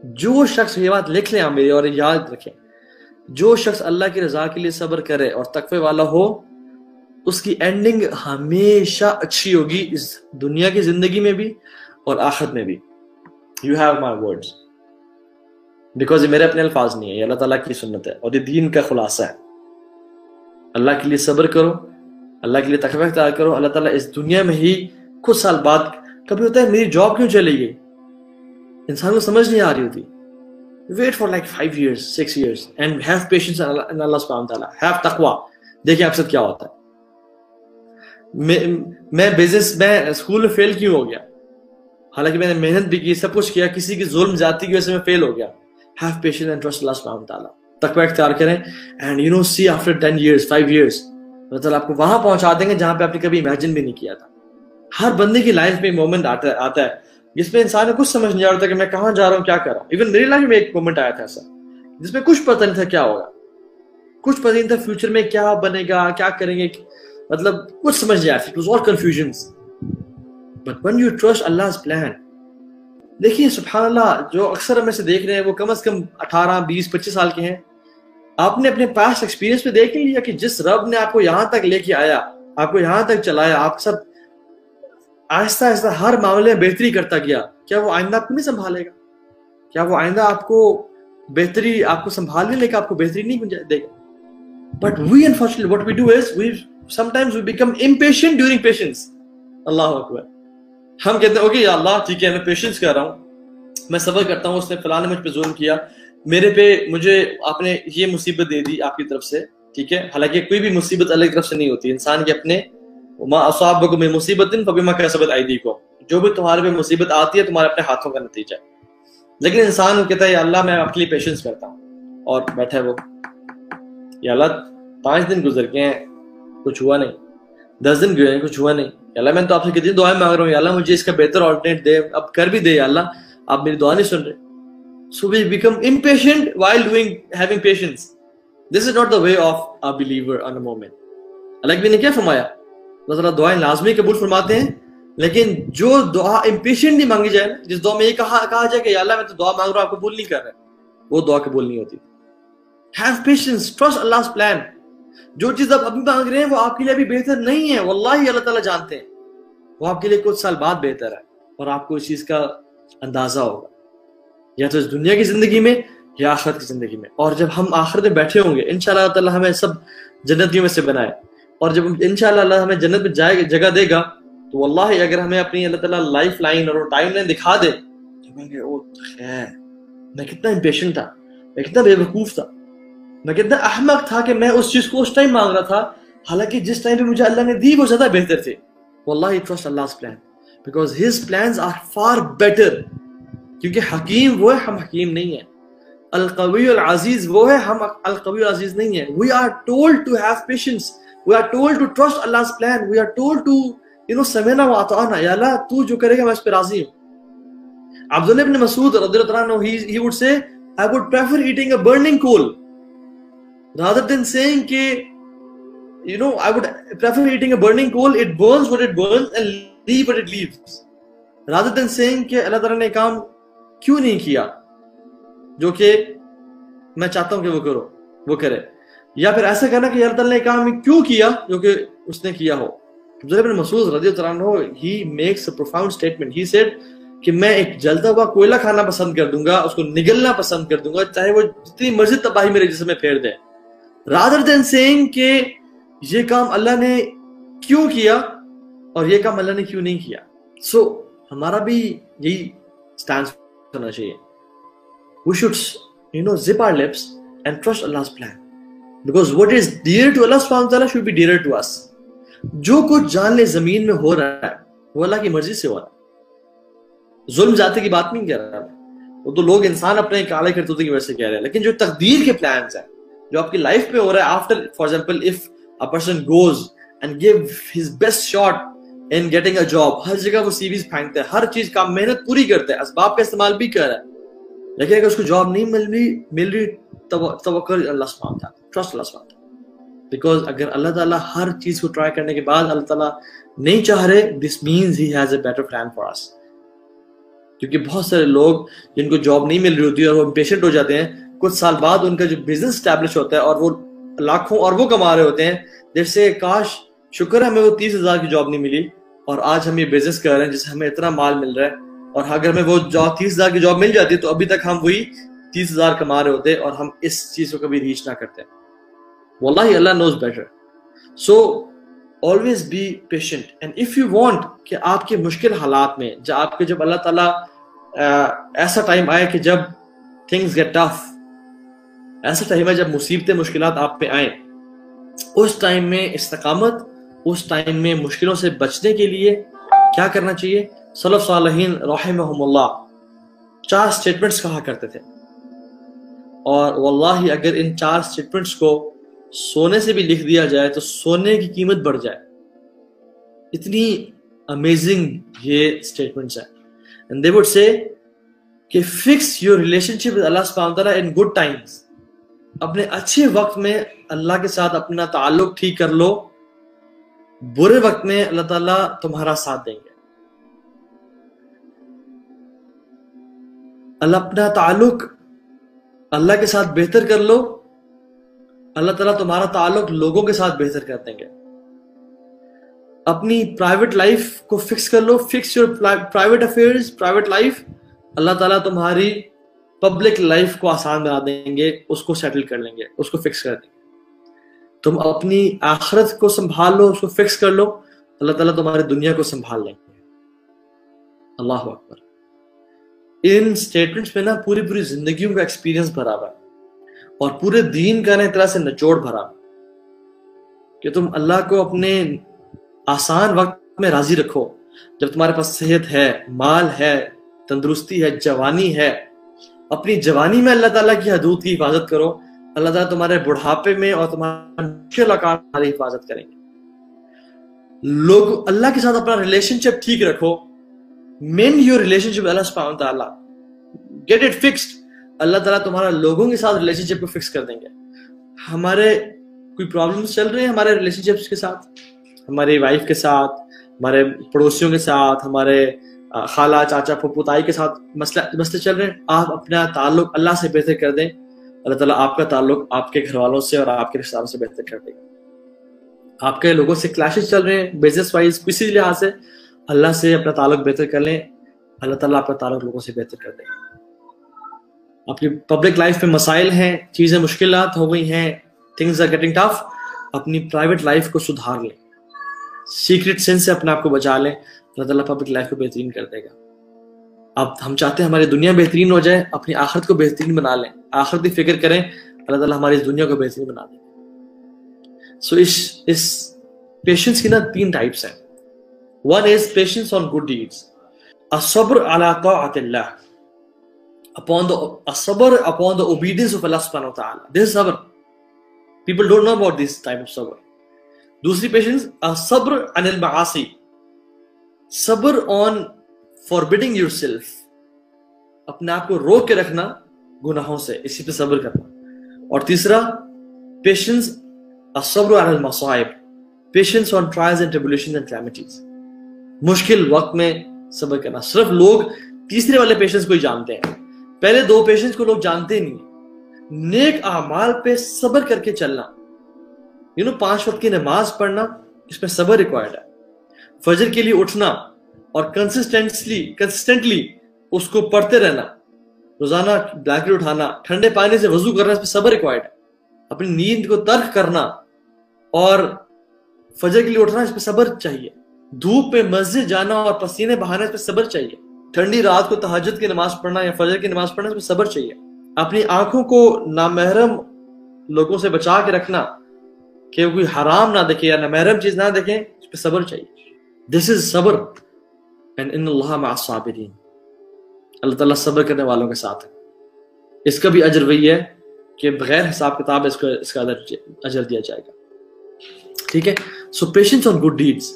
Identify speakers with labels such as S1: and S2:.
S1: جو شخص یہ بات لکھ لیں آپ میری اور یاد رکھیں, جو شخص اللہ کی رضا کے لیے صبر کرے اور تقوی والا ہو, اس کی اینڈنگ ہمیشہ اچھی ہوگی, اس دنیا کی زندگی میں بھی اور آخرت میں بھی. You have my words, because یہ میرے اپنے الفاظ نہیں ہے, یہ اللہ تعالیٰ کی سنت ہے اور یہ دین کا خلاصہ ہے. اللہ کے لیے صبر کرو, اللہ کے لیے تقوی اختیار کرو. اللہ تعالیٰ اس دنیا میں ہی کچھ سال بعد, کبھی ہوتا ہے میری جاب کیوں چلی گئی, انسان کو سمجھ نہیں آ رہی ہوتی, wait for like 5 years 6 years and have patience in Allah subhanahu wa ta'ala, have taqwa. دیکھیں آپ سے کیا ہوتا ہے. میں بزنس میں اسکول میں فیل کیوں ہو گیا, حالانکہ میں نے محنت بھی کی, سب کچھ کیا, کسی کی ظلم زیادتی کی وجہ سے میں فیل ہو گیا. have patience and trust Allah subhanahu wa ta'ala, تقوی اختیار کریں, and you know see after 10 years 5 years اللہ تعالیٰ آپ کو وہاں پہنچا دیں گے جہاں پہ آپ نے کبھی امیجن بھی نہیں کیا تھا. ہر بندے کی لائف میں مومنٹ آتا ہے جس میں انسان کو کچھ سمجھ نہیں آ رہا تھا کہ میں کہاں جا رہا ہوں, کیا کر رہا ہوں. ایون میری لائف میں ایک مومنٹ آیا تھا ایسا جس میں کچھ پتہ نہیں تھا کیا ہوگا, کچھ پتہ نہیں تھا فیوچر میں کیا بنے گا, کیا کریں گے, مطلب کچھ سمجھ نہیں آیا تھا. It was all confusions. But when you trust Allah's plan, دیکھیے سبحان اللہ, جو اکثر ہم سے دیکھ رہے ہیں وہ کم از کم 18 20 25 سال کے ہیں. آپ نے اپنے پاس ایکسپیرینس میں دیکھ لیا کہ جس رب نے آپ کو یہاں تک لے کے آیا, آپ کو یہاں تک چلایا, آپ سب آہستہ آہستہ ہر معاملے میں بہتری کرتا گیا, کیا وہ آئندہ آپ کو نہیں سنبھالے گا؟ کیا وہ آئندہ آپ کو بہتری, آپ کو سنبھالنے لے کے آپ کو بہتری نہیں دے گا؟ But we unfortunately what we do is sometimes we become impatient during patience. اللہ اکبر. ہم کہتے ہیں اوکے یا اللہ ٹھیک ہے میں پیشنس کر رہا ہوں, میں صبر کرتا ہوں, اس نے فلاں نے مجھ پہ ظلم کیا, مجھے آپ نے یہ مصیبت دے دی آپ کی طرف سے, ٹھیک ہے. حالانکہ کوئی بھی مصیبت اللہ کی طرف سے نہیں ہوتی, انسان کے اپنے ما اصابکم من مصیبت فبما کسبت ایدیکم, جو بھی تمہارے پہ مصیبت آتی ہے تمہارے اپنے ہاتھوں کا نتیجہ ہے. لیکن انسان کہتا ہے یا اللہ میں آپ کے لیے پیشنس کرتا ہوں, اور بیٹھا ہے وہ, یا اللہ 5 دن گزر گئے ہیں کچھ ہوا نہیں, 10 دن گئے ہیں کچھ ہوا نہیں, یا اللہ میں تو آپ سے کتنی دعائیں مانگ رہا ہوں, یا اللہ مجھے اس کا بہتر آلٹرنیٹ دے, اب کر بھی دے یا اللہ, آپ میری دعا نہیں سن رہے. So we become impatient while having patience. This is not the way of a believer on a moment. اللہ نے کیا فرمایا, اللہ تعالیٰ دعائیں لازمی قبول فرماتے ہیں, لیکن جو دعا امپیشنٹلی مانگی جائے, جس دعا میں یہ کہا جائے کہ یا اللہ میں تو دعا مانگ رہا ہوں آپ قبول نہیں کر رہے, وہ دعا قبول نہیں ہوتی. Have patience, trust Allah's plan. جو چیز آپ ابھی مانگ رہے ہیں وہ آپ کے لیے ابھی بہتر نہیں ہے, واللہ اللہ تعالیٰ جانتے ہیں, وہ آپ کے لیے کچھ سال بعد بہتر ہے, اور آپ کو اس چیز کا اندازہ ہوگا, یا تو اس دنیا کی زندگی میں یا آخرت کی زندگی میں. اور جب ہم آخرت میں بیٹھے ہوں گے انشاءاللہ اللہ تعالیٰ ہمیں سب جنتیوں میں سے بنائے, اور جب انشاءاللہ اللہ ہمیں جنت میں جگہ دے گا, تو واللہ اگر ہمیں اپنی اللہ تعالیٰ لائف لائن اور ٹائم لائن دکھا دے تو کہیں گے او خیر, میں کتنا امپیشنٹ تھا, میں کتنا بے وقوف تھا, میں کتنا احمق تھا کہ میں اس چیز کو اس ٹائم مانگ رہا تھا, حالانکہ جس ٹائم پہ مجھے اللہ نے دی وہ زیادہ بہتر تھے. واللہ trust Allah's plan because his plans are far better. کیونکہ حکیم وہ ہے, ہم حکیم نہیں ہیں. القوی العزیز وہ ہے, ہم القوی العزیز نہیں ہیں. We are told to have patience. We are told to trust Allah's plan. We are told to سمعنا واطعنا. یا اللہ تو جو کرے گا میں اس پہ راضی ہوں. عبداللہ ابن مسعود رضی اللہ عنہ he would say I would prefer eating a burning coal rather than saying کہ I would prefer eating a burning coal, it burns what it burns and leave what it leaves, rather than saying کہ اللہ تعالیٰ نے کام کیوں نہیں کیا جو کہ میں چاہتا ہوں کہ وہ کرو وہ کرے, یا پھر ایسا کرنا کہ اللہ تعالیٰ نے کام کیوں کیا جو کہ اس نے کیا ہو. عبداللہ بن مسعود رضی اللہ عنہ he makes a profound statement. He said کہ میں ایک جلتا ہوا کوئلہ کھانا پسند کر دوں گا, اس کو نگلنا پسند کر دوں گا, چاہے وہ جتنی مرضی تباہی میرے جسم میں پھیر دے, rather than saying کہ یہ کام اللہ نے کیوں کیا اور یہ کام اللہ نے کیوں نہیں کیا. سو ہمارا بھی یہی سٹانس ہونا چاہیے. We should zip our lips and trust Allah's plan because what is dear to Allah subhanahu wa ta'ala should be dearer to us. جو کچھ جان لے زمین میں ہو رہا ہے وہ اللہ کی مرضی سے ہو رہا ہے. ظلم ذاتی کی بات نہیں کر رہا, وہ تو لوگ انسان اپنے کالے کرتوتے کی وجہ سے کہہ رہے ہیں, لیکن جو تقدیر کے پلانز ہیں جو آپ کی لائف پہ ہو رہا ہے, after for example if a person goes and give his best shot in getting a job, ہر جگہ وہ سی ویز پھینکتا ہے, ہر چیز کا محنت پوری کرتا ہے, اسباب کا استعمال بھی کر رہا ہے, لیکن اگر اس کو جاب نہیں مل رہی توکل اللہ سبحانہ وتعالی, ٹرسٹ اللہ سبحانہ وتعالی, بیکاز اگر اللہ تعالیٰ ہر چیز کو ٹرائی کرنے کے بعد اللہ تعالیٰ نہیں چاہ رہے, this means he has a better plan for us. کیونکہ بہت سارے لوگ جن کو جاب نہیں مل رہی ہوتی ہے اور وہ امپیشنٹ ہو جاتے ہیں، کچھ سال بعد ان کا جو بزنس اسٹیبلش ہوتا ہے اور وہ لاکھوں اربوں کما رہے ہوتے ہیں، جیسے کاش شکر ہے ہمیں وہ 30,000 کی جاب نہیں ملی اور آج ہم یہ بزنس کر رہے ہیں جس سے ہمیں اتنا مال مل رہا ہے، اور اگر ہمیں وہ 30,000 کی جاب مل جاتی تو ابھی تک ہم وہی 30,000 کما رہے ہوتے اور ہم اس چیز کو کبھی ریچ نہ کرتے. واللہ Allah knows better. So always be patient and if you want کہ آپ کے مشکل حالات میں جب اللہ تعالیٰ ایسا ٹائم آئے کہ جب things get tough، ایسا ٹائم ہے جب مصیبتیں مشکلات آپ پہ آئیں، اس ٹائم میں استقامت، اس ٹائم میں مشکلوں سے بچنے کے لیے کیا کرنا چاہیے؟ سلف صالحین رحمہم اللہ 4 سٹیٹمنٹس کہا کرتے تھے، اور واللہ اگر ان 4 سٹیٹمنٹس کو سونے سے بھی لکھ دیا جائے تو سونے کی قیمت بڑھ جائے، اتنی امیزنگ یہ سٹیٹمنٹس ہیں. And they would say کہ fix your relationship with Allah subhanahu wa ta'ala in good times. اپنے اچھے وقت میں اللہ کے ساتھ اپنا تعلق ٹھیک کر لو، برے وقت میں اللہ تعالیٰ تمہارا ساتھ دیں گے. اپنا تعلق اللہ کے ساتھ بہتر کر لو، اللہ تعالیٰ تمہارا تعلق لوگوں کے ساتھ بہتر کر دیں گے. اپنی پرائیویٹ لائف کو فکس کر لو، fix your private affairs, private life, Allah تعالیٰ تمہاری پبلک لائف کو آسان بنا دیں گے، اس کو سیٹل کر لیں گے، اس کو فکس کر دیں گے. تم اپنی آخرت کو سنبھال لو، اس کو فکس کر لو، اللہ تعالیٰ تمہاری دنیا کو سنبھال لیں گے. اللہ اکبر. ان سٹیٹمنٹس میں نا پوری زندگیوں کا ایکسپیرینس بھرا ہوا ہے اور پورے دین کا نا ایک طرح سے نچوڑ بھرا کہ تم اللہ کو اپنے آسان وقت میں راضی رکھو. جب تمہارے پاس صحت ہے، مال ہے، تندرستی ہے، جوانی ہے، اپنی جوانی میں اللہ تعالیٰ کی حدود کی حفاظت کرو، اللہ تعالیٰ تمہارے بڑھاپے میں اور تمہارے مشکل اوقات میں تمہاری حفاظت کریں گے. لوگ اللہ کے ساتھ اپنا ریلیشن شپ ٹھیک رکھو، mend your relationship with Allah subhanahu wa ta'ala, get it fixed. اللہ تعالیٰ تمہارا لوگوں کے ساتھ ریلیشن شپ کو فکس کر دیں گے. ہمارے کوئی پرابلمس چل رہے ہیں ہمارے ریلیشن شپس کے ساتھ، ہماری وائف کے ساتھ، ہمارے پڑوسیوں کے ساتھ، ہمارے خالہ چاچا پھپھو تائی کے ساتھ مسئلے چل رہے ہیں، آپ اپنا تعلق اللہ سے بہتر کر دیں، اللہ تعالیٰ آپ کا تعلق آپ کے گھر والوں سے اور آپ کے رشتہ داروں سے بہتر کر دے گا. آپ کے لوگوں سے کلیشز چل رہے ہیں بزنس وائز کسی لحاظ سے، اللہ سے اپنا تعلق بہتر کر لیں، اللہ تعالیٰ آپ کا تعلق لوگوں سے بہتر کر دے گا. آپ کی پبلک لائف میں مسائل ہیں، چیزیں مشکلات ہو گئی ہیں، things are getting tough، اپنی پرائیویٹ لائف کو سدھار لیں، سیکرٹ سین سے اپنے آپ کو بچا لیں، اللہ تعالیٰ پبلک لائف کو بہترین کر دے گا. اب ہم چاہتے ہیں ہماری دنیا بہترین ہو جائے، اپنی آخرت کو بہترین بنا لیں، آخرت کی فکر کریں، اللہ تعالیٰ ہماری دنیا کو بہترین بنا دے گا. سو اس پیشنس کی نا 3 ٹائپس ہیں. One is patience on good deeds. الصبر على طاعة الله. الصبر upon the obedience of Allah subhanahu wa ta'ala. This is sabr. People don't know about this type of sabr. دوسری پیشنس الصبر عن المعاصی. صبر on forbidding yourself. اپنے آپ کو روک کے رکھنا گناہوں سے، اسی پہ صبر کرنا. اور تیسرا پیشنس الصبر عن المصائب. Patience on trials and tribulations and calamities. مشکل وقت میں صبر کرنا. صرف لوگ تیسرے والے پیشنس کو ہی جانتے ہیں، پہلے 2 پیشنس کو لوگ جانتے نہیں. نیک اعمال پہ صبر کر کے چلنا، 5 وقت کی نماز پڑھنا، اس میں صبر ریکوائرڈ ہے. فجر کے لیے اٹھنا اور کنسسٹنٹلی اس کو پڑھتے رہنا، روزانہ بلینکٹ اٹھانا، ٹھنڈے پانی سے وضو کرنا، اس پہ صبر ریکوائرڈ ہے. اپنی نیند کو ترک کرنا اور فجر کے لیے اٹھنا، اس پہ صبر چاہیے. دھوپ میں مسجد جانا اور پسینے بہانا، اس پہ صبر چاہیے. ٹھنڈی رات کو تہجد کی نماز پڑھنا یا فجر کی نماز پڑھنا، اس پہ صبر چاہیے. اپنی آنکھوں کو نامحرم لوگوں سے بچا کے رکھنا کہ وہ کوئی حرام نہ دیکھے یا نامحرم چیز نہ دیکھیں، اس پہ صبر چاہیے. دس از صبر. اینڈ ان اللہ مع الصابرین. اللہ تعالیٰ صبر کرنے والوں کے ساتھ ہے. اس کا بھی اجر وہی ہے کہ بغیر حساب کتاب اس کا اجر دیا جائے گا. ٹھیک ہے. سو پیشنس آن گڈ ڈیڈز.